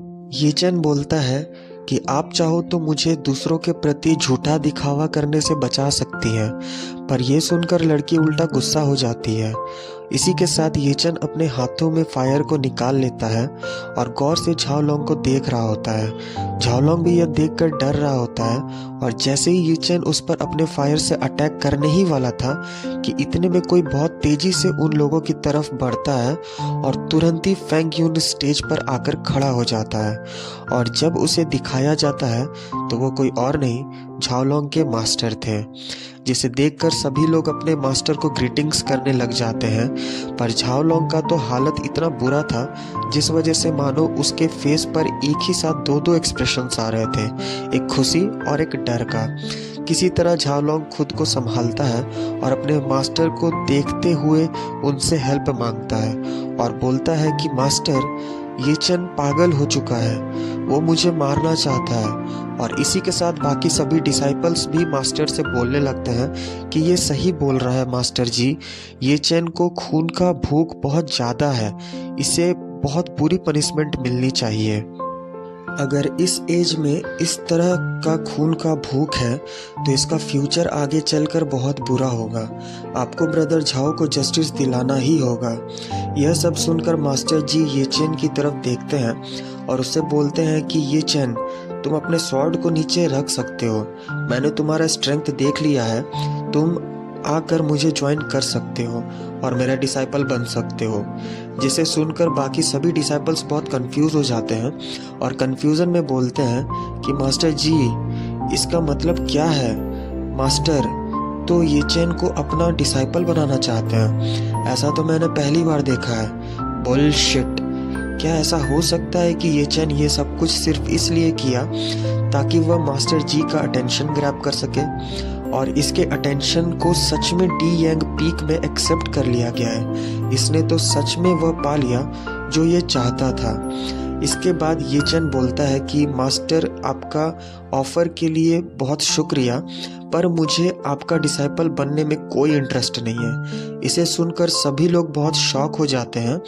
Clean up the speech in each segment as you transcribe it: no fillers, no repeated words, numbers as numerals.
ये चैन बोलता है कि आप चाहो तो मुझे दूसरों के प्रति झूठा दिखावा करने से बचा सकती हैं, पर यह सुनकर लड़की उल्टा गुस्सा हो जाती है। इसी के साथ ये चैन अपने हाथों में फायर को निकाल लेता है और गौर से झाओलोंग को देख रहा होता है। झाओलोंग भी यह देखकर डर रहा होता है और जैसे ही ये चैन उस पर अपने फायर से अटैक करने ही वाला था कि इतने में कोई बहुत तेजी से उन लोगों की तरफ बढ़ता है और तुरंत ही फेंग यून स्टेज पर आकर खड़ा हो जाता है। और जब उसे दिखाया जाता है तो वो कोई और नहीं, झाओलोंग के मास्टर थे, जिसे देखकर सभी लोग अपने मास्टर को ग्रीटिंग्स करने लग जाते हैं। पर झाओलोंग का तो हालत इतना बुरा था जिस वजह से मानो उसके फेस पर एक ही साथ दो दो एक्सप्रेशंस आ रहे थे, एक खुशी और एक डर का। किसी तरह झाओलोंग खुद को संभालता है और अपने मास्टर को देखते हुए उनसे हेल्प मांगता है और बोलता है कि मास्टर, ये चैन पागल हो चुका है, वो मुझे मारना चाहता है। और इसी के साथ बाकी सभी डिसाइपल्स भी मास्टर से बोलने लगते हैं कि ये सही बोल रहा है मास्टर जी, ये चैन को खून का भूख बहुत ज़्यादा है, इसे बहुत बुरी पनिशमेंट मिलनी चाहिए। अगर इस एज में इस तरह का खून का भूख है तो इसका फ्यूचर आगे चलकर बहुत बुरा होगा। आपको ब्रदर झाओ को जस्टिस दिलाना ही होगा। यह सब सुनकर मास्टर जी ये चैन की तरफ देखते हैं और उससे बोलते हैं कि ये चैन, तुम अपने स्वॉर्ड को नीचे रख सकते हो, मैंने तुम्हारा स्ट्रेंथ देख लिया है, तुम आकर मुझे ज्वाइन कर सकते हो और मेरा डिसाइपल बन सकते हो। जिसे सुनकर बाकी सभी डिसाइपल्स बहुत कंफ्यूज हो जाते हैं और कंफ्यूजन में बोलते हैं कि मास्टर जी, इसका मतलब क्या है? मास्टर तो ये चैन को अपना डिसाइपल बनाना चाहते हैं, ऐसा तो मैंने पहली बार देखा है। बुलशिट! क्या ऐसा हो सकता है कि ये चैन ये सब कुछ सिर्फ इसलिए किया ताकि वह मास्टर जी का अटेंशन ग्रैब कर सके? और इसके अटेंशन को सच में डी यांग पीक में एक्सेप्ट कर लिया गया है। इसने तो सच में वह पा लिया जो ये चाहता था। इसके बाद ये चैन बोलता है कि मास्टर, आपका ऑफर के लिए बहुत शुक्रिया, पर मुझे आपका डिसाइपल बनने में कोई इंटरेस्ट नहीं है। इसे सुनकर सभी लोग बहुत शॉक हो जाते हैं,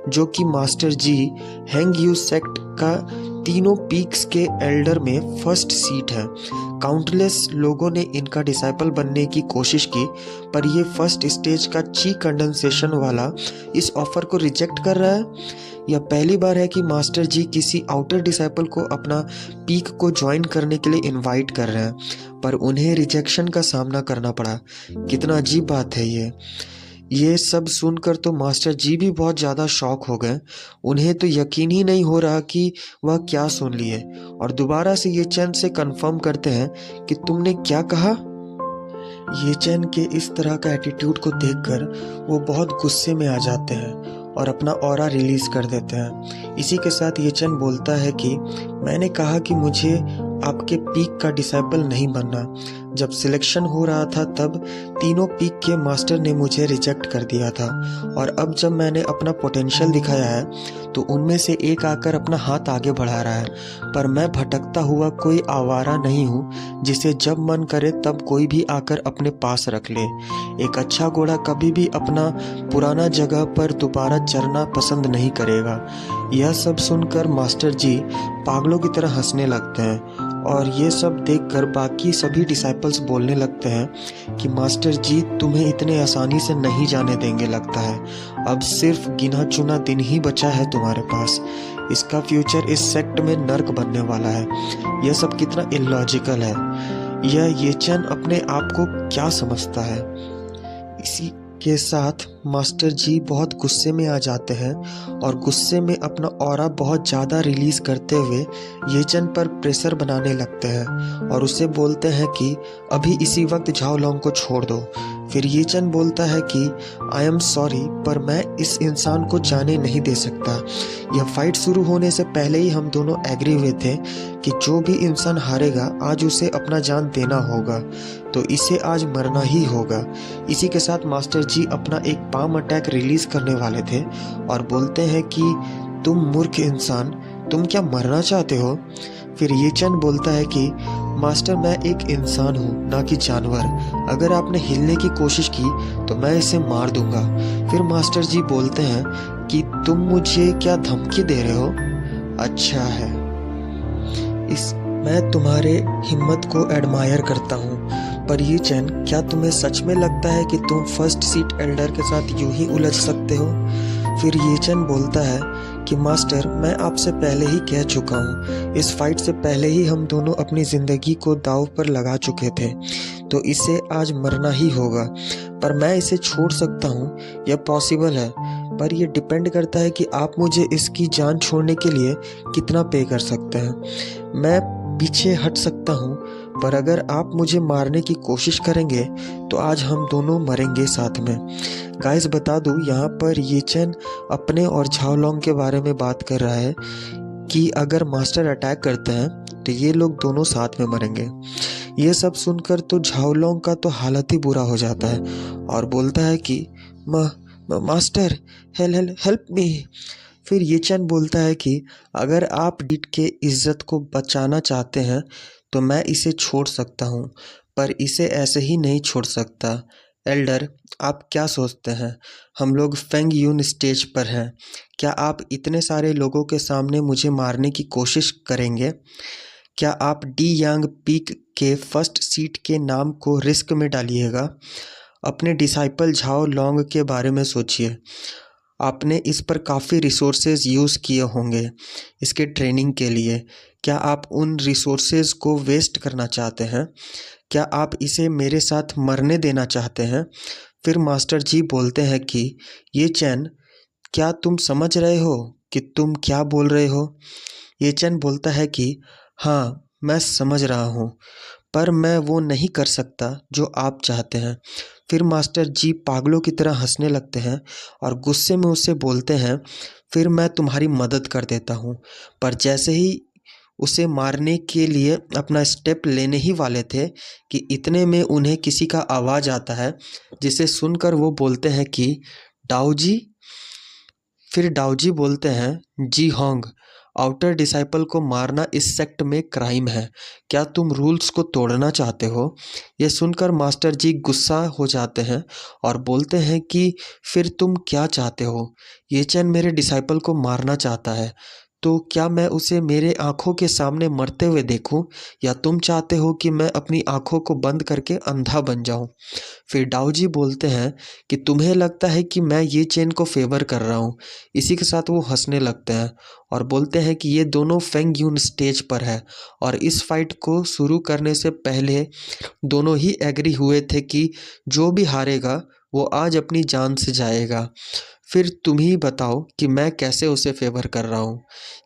जो कि मास्टर जी हैंग यू सेक्ट का तीनों पीक्स के एल्डर में फर्स्ट सीट है। काउंटलेस लोगों ने इनका डिसाइपल बनने की कोशिश की, पर ये फर्स्ट स्टेज का ची कंडेंसेशन वाला इस ऑफर को रिजेक्ट कर रहा है। यह पहली बार है कि मास्टर जी किसी आउटर डिसाइपल को अपना पीक को ज्वाइन करने के लिए इनवाइट कर रहे हैं, पर उन्हें रिजेक्शन का सामना करना पड़ा। कितना अजीब बात है ये सब सुनकर तो मास्टर जी भी बहुत ज़्यादा शॉक हो गए। उन्हें तो यकीन ही नहीं हो रहा कि वह क्या सुन लिए और दोबारा से ये चैन से कंफर्म करते हैं कि तुमने क्या कहा। ये चैन के इस तरह का एटीट्यूड को देखकर वो बहुत गुस्से में आ जाते हैं और अपना ऑरा रिलीज कर देते हैं। इसी के साथ ये चैन बोलता है कि मैंने कहा कि मुझे आपके पीक का डिसाइपल नहीं बनना। जब सिलेक्शन हो रहा था तब तीनों पीक के मास्टर ने मुझे रिजेक्ट कर दिया था, और अब जब मैंने अपना पोटेंशियल दिखाया है तो उनमें से एक आकर अपना हाथ आगे बढ़ा रहा है। पर मैं भटकता हुआ कोई आवारा नहीं हूँ जिसे जब मन करे तब कोई भी आकर अपने पास रख ले। एक अच्छा घोड़ा कभी भी अपना पुराना जगह पर दोबारा चरना पसंद नहीं करेगा। यह सब सुनकर मास्टर जी पागलों की तरह हंसने लगते हैं और ये सब देखकर बाकी सभी डिसाइपल्स बोलने लगते हैं कि मास्टर जी तुम्हें इतने आसानी से नहीं जाने देंगे लगता है। अब सिर्फ गिना चुना दिन ही बचा है तुम्हारे पास। इसका फ्यूचर इस सेक्ट में नर्क बनने वाला है। यह सब कितना इलॉजिकल है। यह ये चैन अपने आप को क्या समझता है? इसी के साथ मास्टर जी बहुत गुस्से में आ जाते हैं और गुस्से में अपना ऑरा बहुत ज़्यादा रिलीज़ करते हुए ये चैन पर प्रेशर बनाने लगते हैं और उसे बोलते हैं कि अभी इसी वक्त झाओलोंग को छोड़ दो। फिर ये चैन बोलता है कि आई एम सॉरी, पर मैं इस इंसान को जाने नहीं दे सकता। यह फाइट शुरू होने से पहले ही हम दोनों एग्री हुए थे कि जो भी इंसान हारेगा आज उसे अपना जान देना होगा, तो इसे आज मरना ही होगा। इसी के साथ मास्टर जी अपना एक पाम अटैक रिलीज करने वाले थे और बोलते हैं कि तुम मूर्ख इंसान, तुम क्या मरना चाहते हो? फिर ये चैन बोलता है कि मास्टर, मैं एक इंसान हूँ, ना कि जानवर। अगर आपने हिलने की कोशिश की तो मैं इसे मार दूंगा। फिर मास्टर जी बोलते हैं कि तुम मुझे क्या धमकी दे रहे हो? अच्छा है। इस मैं तुम्हारे हिम्मत को एडमायर करता हूँ, पर ये चैन, क्या तुम्हें सच में लगता है कि तुम फर्स्ट सीट एल्डर के साथ यूं ही उलझ सकते हो? फिर ये चैन बोलता है कि मास्टर, मैं आपसे पहले ही कह चुका हूँ, इस फाइट से पहले ही हम दोनों अपनी ज़िंदगी को दांव पर लगा चुके थे, तो इसे आज मरना ही होगा। पर मैं इसे छोड़ सकता हूँ, यह पॉसिबल है, पर यह डिपेंड करता है कि आप मुझे इसकी जान छोड़ने के लिए कितना पे कर सकते हैं। मैं पीछे हट सकता हूँ, पर अगर आप मुझे मारने की कोशिश करेंगे तो आज हम दोनों मरेंगे साथ में। गाइस, बता दूँ, यहाँ पर ये चैन अपने और झाओलोंग के बारे में बात कर रहा है कि अगर मास्टर अटैक करते हैं तो ये लोग दोनों साथ में मरेंगे। ये सब सुनकर तो झाओलोंग का तो हालत ही बुरा हो जाता है और बोलता है कि मास्टर, हेल्प मी। फिर ये चैन बोलता है कि अगर आप डीट के इज्जत को बचाना चाहते हैं तो मैं इसे छोड़ सकता हूँ, पर इसे ऐसे ही नहीं छोड़ सकता। एल्डर, आप क्या सोचते हैं? हम लोग फेंग यून स्टेज पर हैं, क्या आप इतने सारे लोगों के सामने मुझे मारने की कोशिश करेंगे? क्या आप डी यांग पीक के फर्स्ट सीट के नाम को रिस्क में डालिएगा? अपने डिसाइपल झाओ लोंग के बारे में सोचिए। आपने इस पर काफ़ी रिसोर्सेज यूज़ किए होंगे इसके ट्रेनिंग के लिए। क्या आप उन रिसोर्सेज को वेस्ट करना चाहते हैं? क्या आप इसे मेरे साथ मरने देना चाहते हैं? फिर मास्टर जी बोलते हैं कि ये चैन, क्या तुम समझ रहे हो कि तुम क्या बोल रहे हो? ये चैन बोलता है कि हाँ, मैं समझ रहा हूँ, पर मैं वो नहीं कर सकता जो आप चाहते हैं। फिर मास्टर जी पागलों की तरह हंसने लगते हैं और गुस्से में उससे बोलते हैं, फिर मैं तुम्हारी मदद कर देता हूँ। पर जैसे ही उसे मारने के लिए अपना स्टेप लेने ही वाले थे कि इतने में उन्हें किसी का आवाज़ आता है, जिसे सुनकर वो बोलते हैं कि डाओजी। फिर डाओजी बोलते हैं, जी होंग, आउटर डिसाइपल को मारना इस सेक्ट में क्राइम है। क्या तुम रूल्स को तोड़ना चाहते हो? यह सुनकर मास्टर जी गुस्सा हो जाते हैं और बोलते हैं कि फिर तुम क्या चाहते हो? ये चैन मेरे डिसाइपल को मारना चाहता है, तो क्या मैं उसे मेरे आँखों के सामने मरते हुए देखूं, या तुम चाहते हो कि मैं अपनी आँखों को बंद करके अंधा बन जाऊं? फिर डाओजी बोलते हैं कि तुम्हें लगता है कि मैं ये चेन को फेवर कर रहा हूँ। इसी के साथ वो हंसने लगते हैं और बोलते हैं कि ये दोनों फेंग यून स्टेज पर है और इस फाइट को शुरू करने से पहले दोनों ही एग्री हुए थे कि जो भी हारेगा वो आज अपनी जान से जाएगा। फिर तुम ही बताओ कि मैं कैसे उसे फेवर कर रहा हूँ।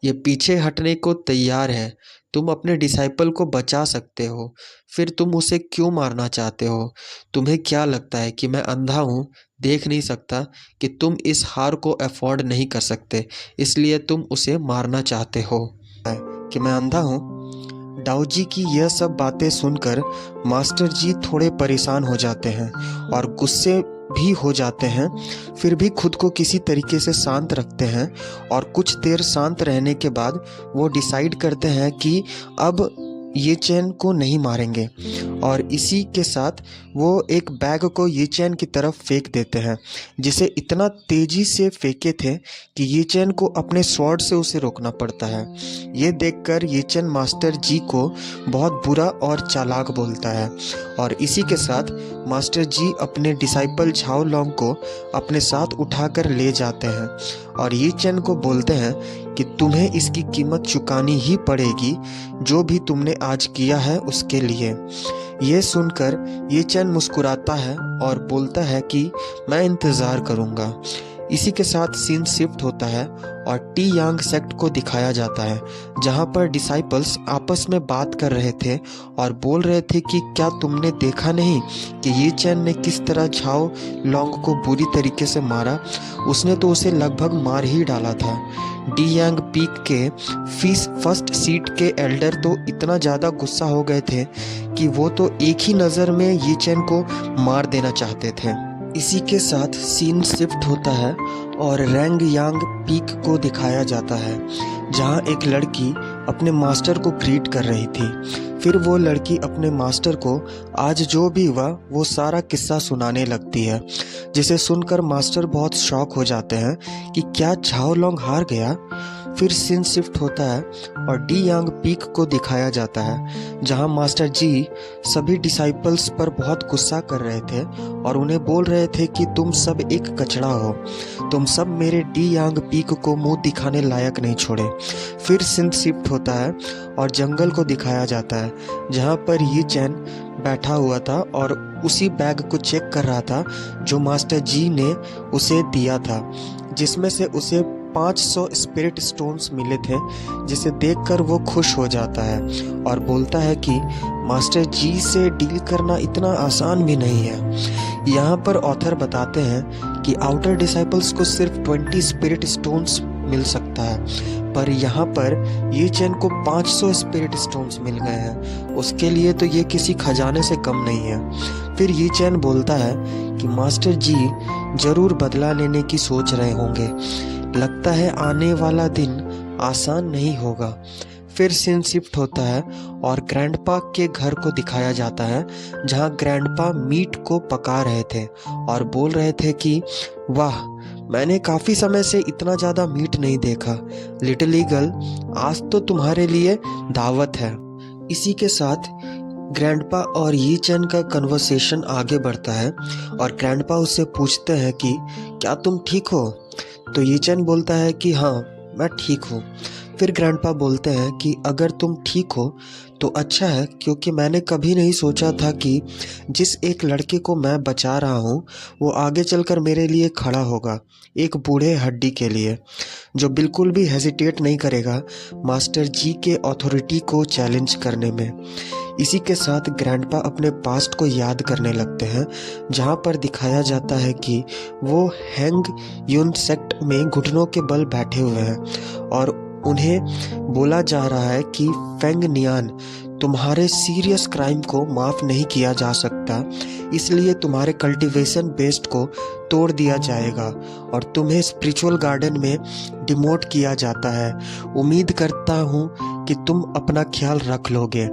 ये पीछे हटने को तैयार है। तुम अपने डिसाइपल को बचा सकते हो, फिर तुम उसे क्यों मारना चाहते हो? तुम्हें क्या लगता है कि मैं अंधा हूँ, देख नहीं सकता कि तुम इस हार को अफोर्ड नहीं कर सकते, इसलिए तुम उसे मारना चाहते हो? कि मैं अंधा हूँ? डाओजी की यह सब बातें सुनकर मास्टर जी थोड़े परेशान हो जाते हैं और गुस्से भी हो जाते हैं, फिर भी खुद को किसी तरीके से शांत रखते हैं और कुछ देर शांत रहने के बाद वो डिसाइड करते हैं कि अब ये चैन को नहीं मारेंगे और इसी के साथ वो एक बैग को ये चैन की तरफ फेंक देते हैं, जिसे इतना तेजी से फेंके थे कि ये चैन को अपने स्वॉर्ड से उसे रोकना पड़ता है। ये देखकर ये चैन मास्टर जी को बहुत बुरा और चालाक बोलता है और इसी के साथ मास्टर जी अपने डिसाइपल झाओ लोंग को अपने साथ उठाकर ले जाते हैं और ये चैन को बोलते हैं कि तुम्हें इसकी कीमत चुकानी ही पड़ेगी, जो भी तुमने आज किया है उसके लिए। ये सुनकर ये चैन मुस्कुराता है और बोलता है कि मैं इंतज़ार करूँगा। इसी के साथ सीन शिफ्ट होता है और टी यांग सेक्ट को दिखाया जाता है, जहाँ पर डिसाइपल्स आपस में बात कर रहे थे और बोल रहे थे कि क्या तुमने देखा नहीं कि ये चैन ने किस तरह झाओ लोंग को बुरी तरीके से मारा? उसने तो उसे लगभग मार ही डाला था। डी यांग पीक के फर्स्ट सीट के एल्डर तो इतना ज़्यादा गुस्सा हो गए थे कि वो तो एक ही नज़र में ये चैन को मार देना चाहते थे। इसी के साथ सीन शिफ्ट होता है और रैंग यांग पीक को दिखाया जाता है, जहां एक लड़की अपने मास्टर को ग्रीट कर रही थी। फिर वो लड़की अपने मास्टर को आज जो भी हुआ वो सारा किस्सा सुनाने लगती है, जिसे सुनकर मास्टर बहुत शॉक हो जाते हैं कि क्या झाओ लॉन्ग हार गया। फिर सीन शिफ्ट होता है और डी यांग पीक को दिखाया जाता है, जहां मास्टर जी सभी डिसाइपल्स पर बहुत गुस्सा कर रहे थे और उन्हें बोल रहे थे कि तुम सब एक कचड़ा हो, तुम सब मेरे डी यांग पीक को मुंह दिखाने लायक नहीं छोड़े। फिर सीन शिफ्ट होता है और जंगल को दिखाया जाता है, जहां पर ये चैन बैठा हुआ था और उसी बैग को चेक कर रहा था जो मास्टर जी ने उसे दिया था, जिसमें से उसे 500 स्पिरिट स्टोन्स मिले थे, जिसे देखकर वो खुश हो जाता है और बोलता है कि मास्टर जी से डील करना इतना आसान भी नहीं है। यहाँ पर ऑथर बताते हैं कि आउटर डिसाइपल्स को सिर्फ 20 स्पिरिट स्टोन्स मिल सकता है, पर यहाँ पर ये चैन को 500 स्पिरिट स्टोन्स मिल गए हैं। उसके लिए तो ये किसी खजाने से कम नहीं है। फिर ये चैन बोलता है कि मास्टर जी जरूर बदला लेने की सोच रहे होंगे, लगता है आने वाला दिन आसान नहीं होगा। फिर सीन शिफ्ट होता है और ग्रैंडपा के घर को दिखाया जाता है, जहां ग्रैंडपा मीट को पका रहे थे और बोल रहे थे कि वाह, मैंने काफी समय से इतना ज्यादा मीट नहीं देखा। लिटिल ईगल, आज तो तुम्हारे लिए दावत है। इसी के साथ ग्रैंडपा और यी चैन का कन्वर्सेशन आगे बढ़ता है और ग्रैंडपा उससे पूछते हैं कि क्या तुम ठीक हो। तो यी चैन बोलता है कि हाँ, मैं ठीक हूँ। फिर ग्रैंडपा बोलते हैं कि अगर तुम ठीक हो तो अच्छा है, क्योंकि मैंने कभी नहीं सोचा था कि जिस एक लड़के को मैं बचा रहा हूँ वो आगे चलकर मेरे लिए खड़ा होगा, एक बूढ़े हड्डी के लिए, जो बिल्कुल भी हेजिटेट नहीं करेगा मास्टर जी के अथॉरिटी को चैलेंज करने में। इसी के साथ ग्रैंडपा अपने पास्ट को याद करने लगते हैं, जहाँ पर दिखाया जाता है कि वो हैंग यून सेक्ट में घुटनों के बल बैठे हुए हैं और उन्हें बोला जा रहा है कि फेंग नियान, तुम्हारे सीरियस क्राइम को माफ़ नहीं किया जा सकता, इसलिए तुम्हारे कल्टीवेशन बेस्ड को तोड़ दिया जाएगा और तुम्हें स्पिरिचुअल गार्डन में डिमोट किया जाता है। उम्मीद करता हूँ कि तुम अपना ख्याल रख लोगे।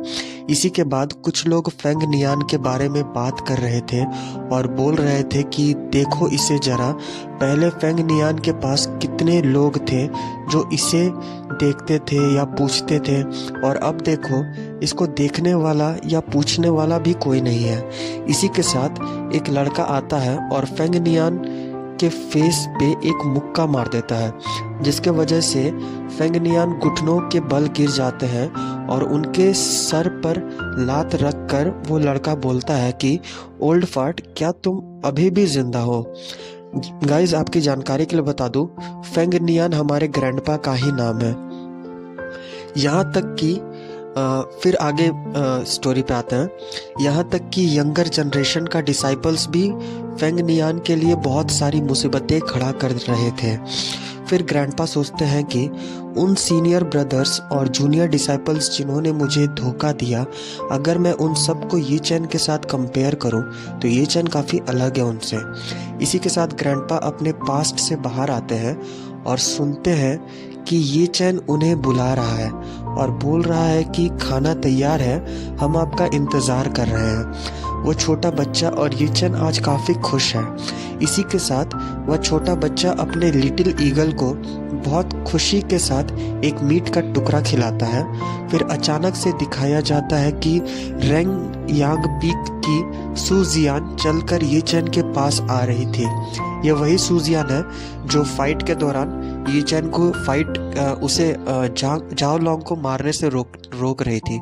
इसी के बाद कुछ लोग फेंग नियान के बारे में बात कर रहे थे और बोल रहे थे कि देखो इसे जरा, पहले फेंग नियान के पास कितने लोग थे जो इसे देखते थे या पूछते थे, और अब देखो इसको देखने वाला या पूछने वाला भी कोई नहीं है। इसी के साथ एक लड़का आता है और फेंग नियान के फेस पे एक मुक्का मार देता है, जिसके वजह से फेंग नियान घुटनों के बल गिर जाते हैं और उनके सर पर लात रख कर वो लड़का बोलता है कि ओल्ड फार्ट, क्या तुम अभी भी जिंदा हो। गाइज, आपकी जानकारी के लिए बता दूं, फेंग नियान हमारे ग्रैंडपा का ही नाम है। यहाँ तक कि फिर आगे स्टोरी पे आते हैं। यहाँ तक कि यंगर जनरेशन का डिसाइपल्स भी फेंग नियान के लिए बहुत सारी मुसीबतें खड़ा कर रहे थे। फिर ग्रैंडपा सोचते हैं कि उन सीनियर ब्रदर्स और जूनियर डिसाइपल्स जिन्होंने मुझे धोखा दिया, अगर मैं उन सबको ये चैन के साथ कंपेयर करूं तो ये चैन काफ़ी अलग है उनसे। इसी के साथ ग्रैंडपा अपने पास्ट से बाहर आते हैं और सुनते हैं कि ये चैन उन्हें बुला रहा है और बोल रहा है कि खाना तैयार है, हम आपका इंतज़ार कर रहे हैं। वो छोटा बच्चा और ये चैन आज काफ़ी खुश है। इसी के साथ वह छोटा बच्चा अपने लिटिल ईगल को बहुत खुशी के साथ एक मीट का टुकड़ा खिलाता है। फिर अचानक से दिखाया जाता है कि रेंग यांग पीक की सूजियान चलकर ये चैन के पास आ रही थी। ये वही सूजियान है जो फाइट के दौरान ये चैन को उसे जाओ लॉन्ग को मारने से रोक रही थी।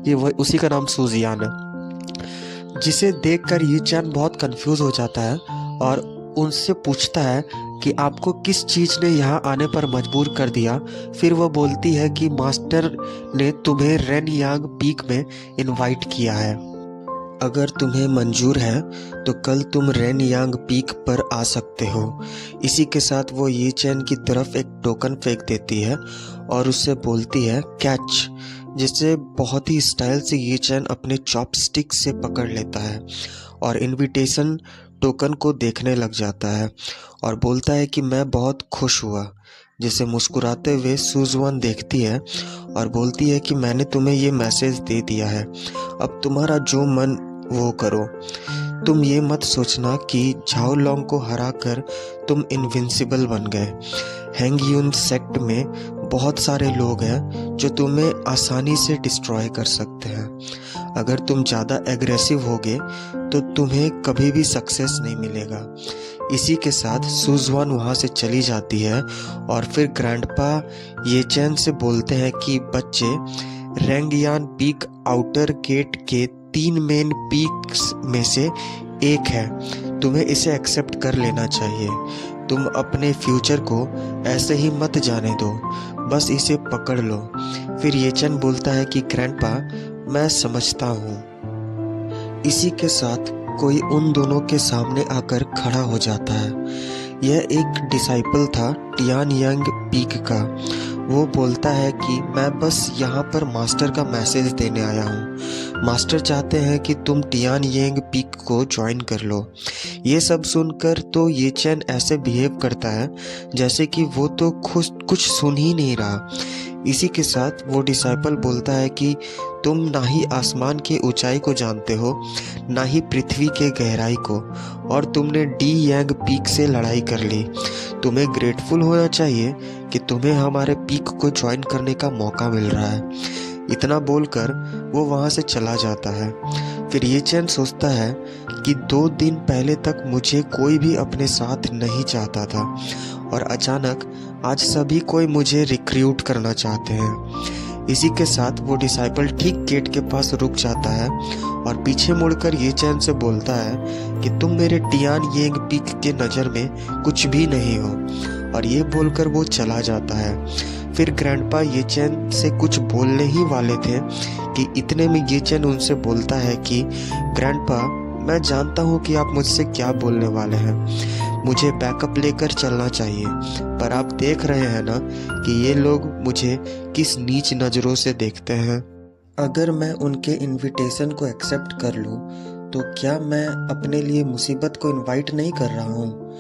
ये वही, उसी का नाम सूजियान है। जिसे देखकर ये चैन बहुत कंफ्यूज हो जाता है और उनसे पूछता है कि आपको किस चीज़ ने यहाँ आने पर मजबूर कर दिया। फिर वह बोलती है कि मास्टर ने तुम्हें रेन यांग पीक में इनवाइट किया है, अगर तुम्हें मंजूर है तो कल तुम रेन यांग पीक पर आ सकते हो। इसी के साथ वो ये चैन की तरफ एक टोकन फेंक देती है और उससे बोलती है कैच, जिससे बहुत ही स्टाइल से ये चैन अपने चॉपस्टिक से पकड़ लेता है और इनविटेशन टोकन को देखने लग जाता है और बोलता है कि मैं बहुत खुश हुआ। जिसे मुस्कुराते हुए सूजवान देखती है और बोलती है कि मैंने तुम्हें ये मैसेज दे दिया है, अब तुम्हारा जो मन वो करो। तुम ये मत सोचना कि झाओ लॉन्ग को हराकर तुम इनविंसिबल बन गए। हैंग यून सेक्ट में बहुत सारे लोग हैं जो तुम्हें आसानी से डिस्ट्रॉय कर सकते हैं। अगर तुम ज़्यादा एग्रेसिव होगे तो तुम्हें कभी भी सक्सेस नहीं मिलेगा। इसी के साथ सुजवान वहाँ से चली जाती है और फिर ग्रैंडपा ये चैन से बोलते हैं कि बच्चे, रेंगयान पीक आउटर गेट के 3 मेन पीक्स में से एक है, तुम्हें इसे एक्सेप्ट कर लेना चाहिए। तुम अपने फ्यूचर को ऐसे ही मत जाने दो, बस इसे पकड़ लो। फिर ये चैन बोलता है कि ग्रैंडपा, मैं समझता हूँ। इसी के साथ कोई उन दोनों के सामने आकर खड़ा हो जाता है। यह एक डिसाइपल था टियान यांग पीक का। वो बोलता है कि मैं बस यहाँ पर मास्टर का मैसेज देने आया हूँ। मास्टर चाहते हैं कि तुम टियान यांग पीक को ज्वाइन कर लो। ये सब सुनकर तो ये चैन ऐसे बिहेव करता है जैसे कि वो तो कुछ सुन ही नहीं रहा। इसी के साथ वो डिसाइपल बोलता है कि तुम ना ही आसमान की ऊंचाई को जानते हो, ना ही पृथ्वी के गहराई को, और तुमने डी यांग पीक से लड़ाई कर ली। तुम्हें ग्रेटफुल होना चाहिए कि तुम्हें हमारे पीक को ज्वाइन करने का मौका मिल रहा है। इतना बोलकर वो वहाँ से चला जाता है। फिर ये चैन सोचता है कि 2 दिन पहले तक मुझे कोई भी अपने साथ नहीं चाहता था, और अचानक आज सभी कोई मुझे रिक्रूट करना चाहते हैं। इसी के साथ वो डिसाइपल ठीक गेट के पास रुक जाता है और पीछे मुड़कर ये चैन से बोलता है कि तुम मेरे टियान येंग पीक के नज़र में कुछ भी नहीं हो, और ये बोलकर वो चला जाता है। फिर ग्रैंडपा ये चैन से कुछ बोलने ही वाले थे कि इतने में ये चैन उनसे बोलता है कि ग्रैंडपा, मैं जानता हूँ कि आप मुझसे क्या बोलने वाले हैं, मुझे बैकअप लेकर चलना चाहिए, पर आप देख रहे हैं ना कि ये लोग मुझे किस नीच नज़रों से देखते हैं। अगर मैं उनके इनविटेशन को एक्सेप्ट कर लूँ तो क्या मैं अपने लिए मुसीबत को इनवाइट नहीं कर रहा हूँ?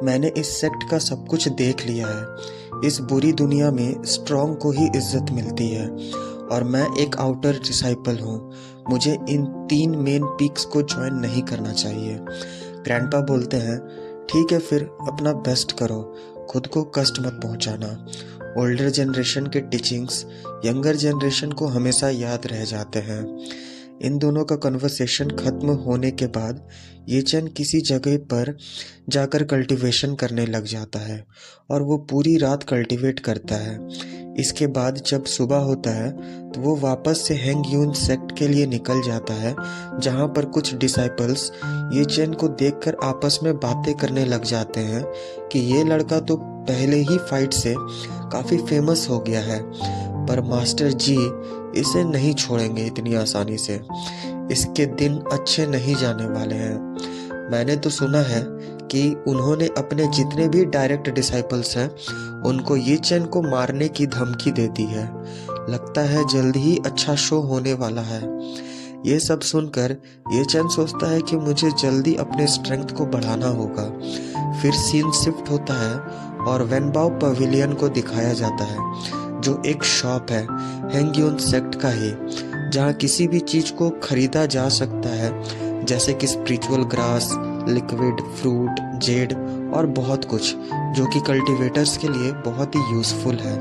मैंने इस सेक्ट का सब कुछ देख लिया है। इस बुरी दुनिया में स्ट्रॉन्ग को ही इज्जत मिलती है, और मैं एक आउटर डिसाइपल हूँ। मुझे इन 3 मेन पीक्स को ज्वाइन नहीं करना चाहिए। ग्रैंडपा बोलते हैं, ठीक है, फिर अपना बेस्ट करो, खुद को कष्ट मत पहुंचाना। ओल्डर जनरेशन के टीचिंग्स यंगर जनरेशन को हमेशा याद रह जाते हैं। इन दोनों का कन्वर्सेशन खत्म होने के बाद ये चैन किसी जगह पर जाकर कल्टीवेशन करने लग जाता है, और वो पूरी रात कल्टीवेट करता है। इसके बाद जब सुबह होता है तो वो वापस से हैंग यून सेक्ट के लिए निकल जाता है, जहाँ पर कुछ डिसाइपल्स ये चैन को देखकर आपस में बातें करने लग जाते हैं कि ये लड़का तो पहले ही फाइट से काफ़ी फेमस हो गया है, पर मास्टर जी इसे नहीं छोड़ेंगे इतनी आसानी से। इसके दिन अच्छे नहीं जाने वाले हैं। मैंने तो सुना है कि उन्होंने अपने जितने भी डायरेक्ट डिसाइपल्स हैं उनको ये चैन को मारने की धमकी दे दी है। लगता है जल्द ही अच्छा शो होने वाला है। ये सब सुनकर ये चैन सोचता है कि मुझे जल्दी अपने स्ट्रेंथ को बढ़ाना होगा। फिर सीन शिफ्ट होता है और वेनबाओ पवेलियन को दिखाया जाता है, जो एक शॉप है हैंग यून सेक्ट का ही, जहाँ किसी भी चीज़ को खरीदा जा सकता है, जैसे कि spiritual grass, liquid fruit, Z और बहुत कुछ, जो कि कल्टीवेटर्स के लिए बहुत ही यूज़फुल है।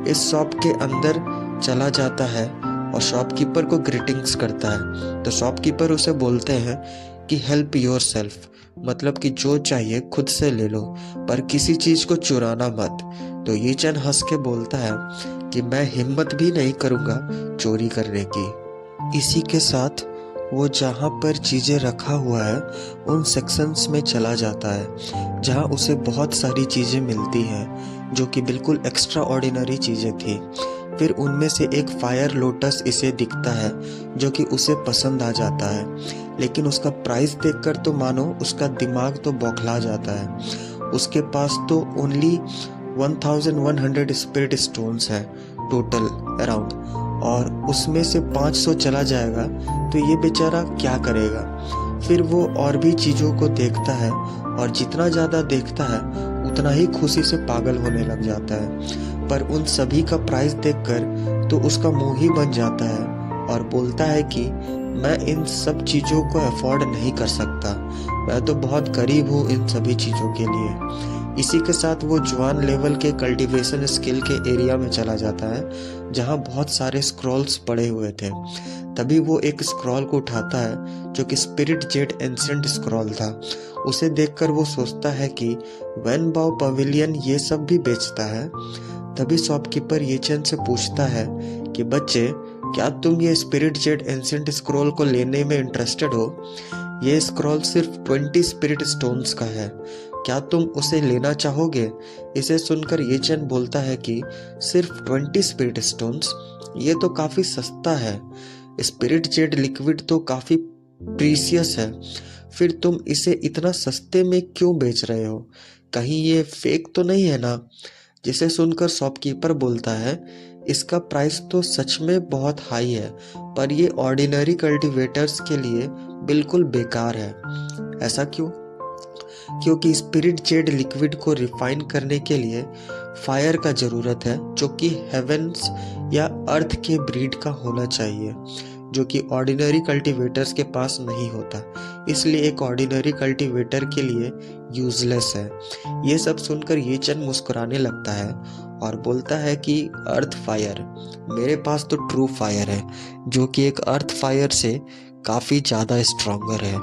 इस शॉप के अंदर चला जाता है और शॉपकीपर को ग्रीटिंग्स करता है, तो शॉपकीपर उसे बोलते हैं कि हेल्प योर सेल्फ, मतलब कि जो चाहिए खुद से ले लो, पर किसी चीज़ को चुराना मत। तो ये चैन हंस के बोलता है कि मैं हिम्मत भी नहीं करूँगा चोरी करने की। इसी के साथ वो जहाँ पर चीज़ें रखा हुआ है उन सेक्शंस में चला जाता है, जहाँ उसे बहुत सारी चीज़ें मिलती हैं जो कि बिल्कुल एक्स्ट्रा ऑर्डिनरी चीज़ें थी। फिर उनमें से एक फायर लोटस इसे दिखता है जो कि उसे पसंद आ जाता है, लेकिन उसका प्राइस देखकर तो मानो उसका दिमाग तो बौखला जाता है। उसके पास तो ओनली 1100 स्पिरिट स्टोन्स हैं टोटल अराउंड, और उसमें से 500 चला जाएगा तो ये बेचारा क्या करेगा। फिर वो और भी चीज़ों को देखता है, और जितना ज़्यादा देखता है उतना ही खुशी से पागल होने लग जाता है। पर उन सभी का प्राइस देखकर तो उसका मुंह ही बन जाता है और बोलता है कि मैं इन सब चीज़ों को अफोर्ड नहीं कर सकता, मैं तो बहुत गरीब हूँ इन सभी चीज़ों के लिए। इसी के साथ वो जवान लेवल के कल्टीवेशन स्किल के एरिया में चला जाता है जहाँ बहुत सारे स्क्रॉल्स पड़े हुए थे। तभी वो एक स्क्रॉल को उठाता है जो कि स्पिरिट जेट एंशिएंट स्क्रॉल था। उसे देखकर वो सोचता है कि वैन बाओ पवेलियन ये सब भी बेचता है। तभी शॉपकीपर ये चैन से पूछता है कि बच्चे, क्या तुम ये स्पिरिट जेट एंशिएंट स्क्रॉल को लेने में इंटरेस्टेड हो? ये स्क्रॉल सिर्फ 20 स्पिरिट स्टोन्स का है, क्या तुम उसे लेना चाहोगे? इसे सुनकर ये चैन बोलता है कि सिर्फ 20 स्पिरिट स्टोन्स, ये तो काफी सस्ता है। स्पिरिट जेट लिक्विड तो काफी प्रीसियस है, फिर तुम इसे इतना सस्ते में क्यों बेच रहे हो? कहीं ये फेक तो नहीं है ना? जिसे सुनकर शॉपकीपर बोलता है, इसका प्राइस तो सच में बहुत हाई है, पर ये ऑर्डिनरी कल्टीवेटर्स के लिए बिल्कुल बेकार है। ऐसा क्यों? क्योंकि स्पिरिट जेड लिक्विड को रिफाइन करने के लिए फायर का जरूरत है, जो कि हेवेंस या अर्थ के ब्रीड का होना चाहिए, जो कि ऑर्डिनरी कल्टीवेटर्स के पास नहीं होता। इसलिए एक ऑर्डिनरी कल्टीवेटर के लिए यूजलेस है। ये सब सुनकर ये चन मुस्कुराने लगता है और बोलता है कि अर्थ फायर, मेरे पास तो ट्रू फायर है, जो कि एक अर्थ फायर से काफ़ी ज़्यादा स्ट्रॉन्गर है।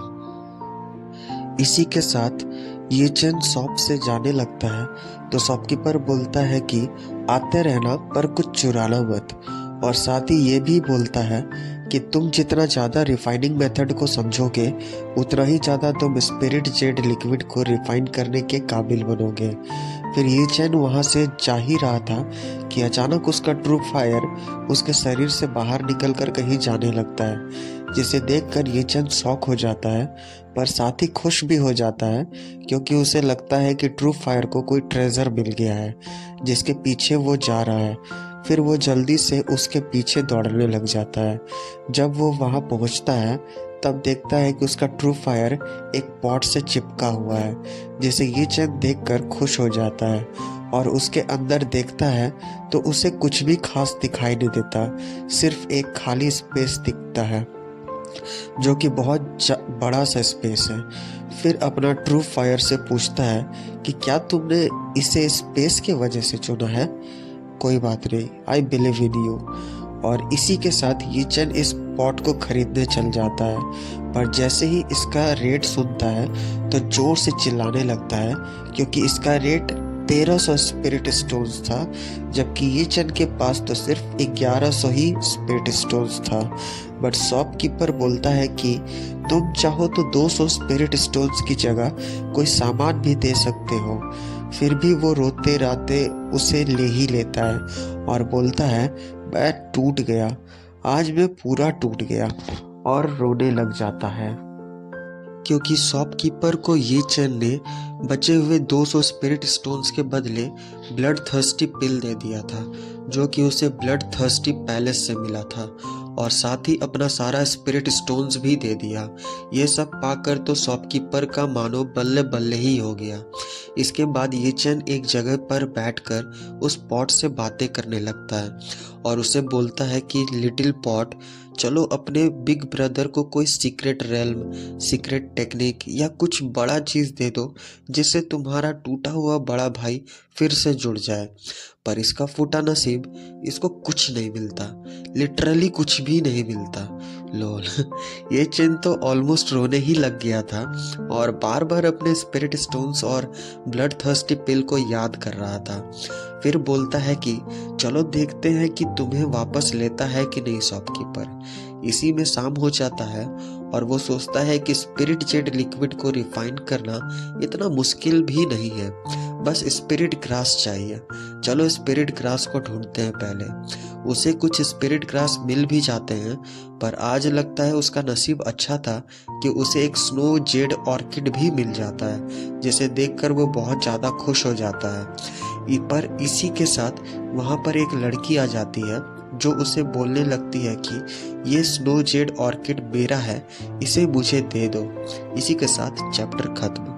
इसी के साथ ये चंद शॉप से जाने लगता है तो शॉपकीपर बोलता है कि आते रहना पर कुछ चुराना मत, और साथ ही ये भी बोलता है कि तुम जितना ज़्यादा रिफाइनिंग मेथड को समझोगे उतना ही ज़्यादा तुम स्पिरिट जेड लिक्विड को रिफाइन करने के काबिल बनोगे। फिर ये चैन वहाँ से जा ही रहा था कि अचानक उसका ट्रू फायर उसके शरीर से बाहर निकलकर कहीं जाने लगता है, जिसे देखकर ये चैन शॉक हो जाता है, पर साथ ही खुश भी हो जाता है क्योंकि उसे लगता है कि ट्रू फायर को कोई ट्रेजर मिल गया है जिसके पीछे वो जा रहा है। फिर वो जल्दी से उसके पीछे दौड़ने लग जाता है। जब वो वहाँ पहुँचता है तब देखता है कि उसका ट्रू फायर एक पॉट से चिपका हुआ है, जिसे ये चैन देखकर खुश हो जाता है और उसके अंदर देखता है तो उसे कुछ भी खास दिखाई नहीं देता, सिर्फ एक खाली स्पेस दिखता है जो कि बहुत बड़ा सा स्पेस है। फिर अपना ट्रू फायर से पूछता है कि क्या तुमने इसे स्पेस के वजह से चुना है? कोई बात नहीं, आई बिलीव इन यू। और इसी के साथ ये चैन इस पॉट को खरीदने चल जाता है, पर जैसे ही इसका रेट सुनता है तो जोर से चिल्लाने लगता है क्योंकि इसका रेट 1300 स्पिरिट स्टोन्स था, जबकि ये चैन के पास तो सिर्फ 1100 ही स्पिरिट स्टोन्स था। बट शॉपकीपर बोलता है कि तुम चाहो तो 200 स्पिरिट स्टोन्स की जगह कोई सामान भी दे सकते हो। फिर भी वो रोते राते उसे ले ही लेता है और बोलता है, मैं टूट गया, आज मैं पूरा टूट गया, और रोने लग जाता है क्योंकि शॉपकीपर को ये चैन ने बचे हुए 200 स्पिरिट स्टोन्स के बदले ब्लड थर्स्टी पिल दे दिया था, जो कि उसे ब्लड थर्स्टी पैलेस से मिला था, और साथ ही अपना सारा स्पिरिट स्टोन्स भी दे दिया। ये सब पाकर तो शॉपकीपर का मानो बल्ले बल्ले ही हो गया। इसके बाद ये चैन एक जगह पर बैठकर उस पॉट से बातें करने लगता है और उसे बोलता है कि लिटिल पॉट, चलो अपने बिग ब्रदर को कोई सीक्रेट रेल्म, सीक्रेट टेक्निक या कुछ बड़ा चीज़ दे दो जिससे तुम्हारा टूटा हुआ बड़ा भाई फिर से जुड़ जाए। पर इसका फूटा नसीब, इसको कुछ नहीं मिलता, लिटरली कुछ भी नहीं मिलता। लोल ये चैन तो ऑलमोस्ट रोने ही लग गया था और बार बार अपने स्पिरिट स्टोन्स और ब्लड थर्स्टी पिल को याद कर रहा था। फिर बोलता है कि चलो देखते हैं कि तुम्हें वापस लेता है कि नहीं शॉपकीपर। इसी में शाम हो जाता है और वो सोचता है कि स्पिरिट जेड लिक्विड को रिफाइन करना इतना मुश्किल भी नहीं है, बस स्पिरिट ग्रास चाहिए। चलो स्पिरिट ग्रास को ढूंढते हैं पहले। उसे कुछ स्पिरिट ग्रास मिल भी जाते हैं, पर आज लगता है उसका नसीब अच्छा था कि उसे एक स्नो जेड ऑर्किड भी मिल जाता है, जिसे देखकर वो बहुत ज़्यादा खुश हो जाता है। पर इसी के साथ वहाँ पर एक लड़की आ जाती है जो उसे बोलने लगती है कि ये स्नो जेड ऑर्किड मेरा है, इसे मुझे दे दो। इसी के साथ चैप्टर खत्म।